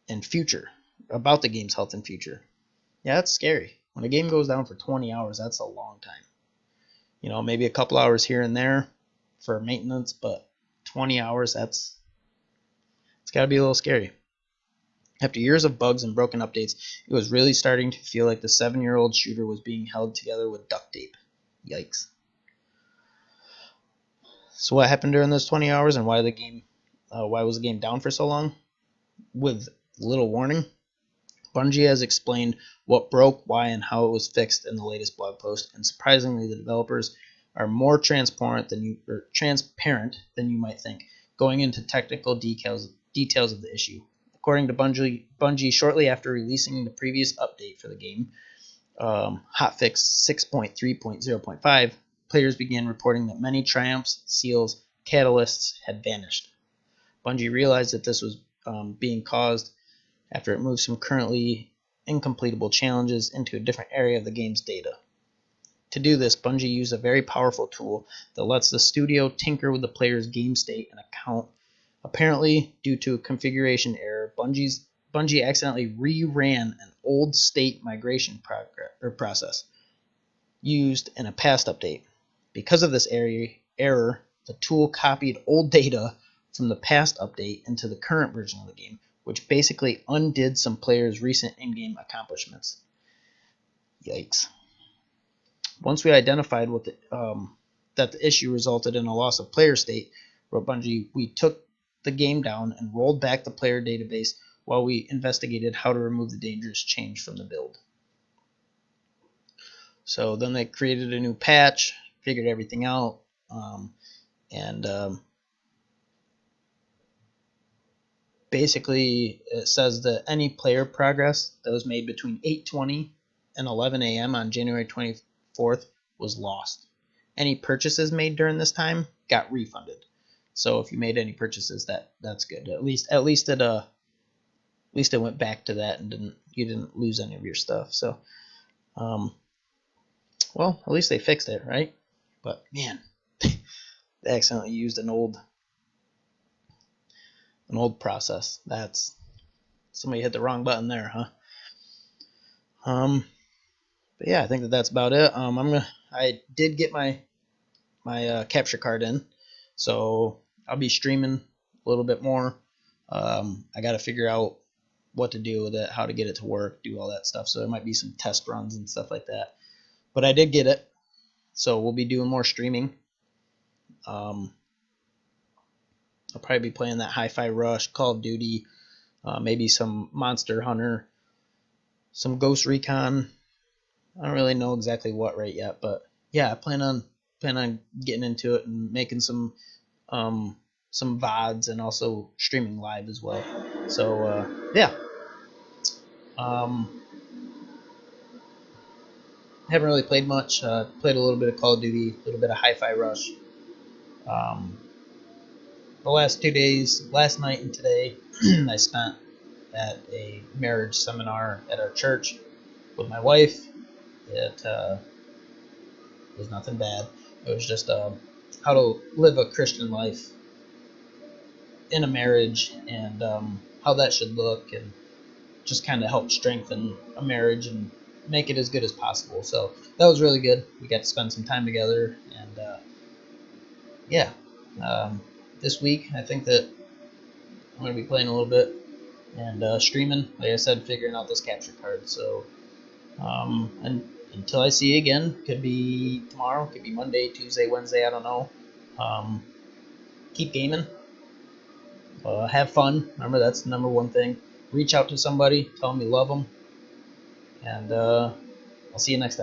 and future. Yeah, that's scary. When a game goes down for 20 hours, that's a long time. Maybe a couple hours here and there for maintenance, but 20 hours, it's got to be a little scary. After years of bugs and broken updates, it was really starting to feel like the 7-year-old shooter was being held together with duct tape. Yikes. So what happened during those 20 hours and why was the game down for so long? With little warning, Bungie has explained what broke, why, and how it was fixed in the latest blog post, and surprisingly, the developers are more transparent than you might think, going into technical details of the issue. According to Bungie, shortly after releasing the previous update for the game, hotfix 6.3.0.5, players began reporting that many triumphs, seals, catalysts had vanished. Bungie realized that this was being caused after it moved some currently incompletable challenges into a different area of the game's data. To do this, Bungie used a very powerful tool that lets the studio tinker with the player's game state and account. Apparently, due to a configuration error, Bungie accidentally reran an old state migration process used in a past update. Because of this error, the tool copied old data from the past update into the current version of the game, which basically undid some players' recent in-game accomplishments. Yikes. Once we identified that the issue resulted in a loss of player state, wrote Bungie, we took the game down and rolled back the player database while we investigated how to remove the dangerous change from the build. So then they created a new patch, figured everything out, and basically it says that any player progress that was made between 8:20 and 11 a.m. on January 24th was lost. Any purchases made during this time got refunded. So if you made any purchases, that's good. At least it went back to that and you didn't lose any of your stuff. So well, at least they fixed it, right? But man, they accidentally used an old process. That's somebody hit the wrong button there, huh? But yeah, I think that's about it. I did get my capture card in, so I'll be streaming a little bit more. I got to figure out what to do with it, how to get it to work, do all that stuff. So there might be some test runs and stuff like that. But I did get it, so we'll be doing more streaming. I'll probably be playing that Hi-Fi Rush, Call of Duty, maybe some Monster Hunter, some Ghost Recon. I don't really know exactly what right yet, but yeah, I plan on getting into it and making some VODs and also streaming live as well. So yeah. Haven't really played much. Played a little bit of Call of Duty, a little bit of Hi-Fi Rush. The last 2 days, last night and today, I spent at a marriage seminar at our church with my wife. It was nothing bad. It was just how to live a Christian life in a marriage and how that should look, and just kind of help strengthen a marriage and make it as good as possible. So that was really good. We got to spend some time together, and yeah. This week, I think that I'm going to be playing a little bit and streaming. Like I said, figuring out this capture card. So, and until I see you again, could be tomorrow, could be Monday, Tuesday, Wednesday, I don't know. Keep gaming. Have fun. Remember, that's the number one thing. reach out to somebody, tell them you love them, and I'll see you next time.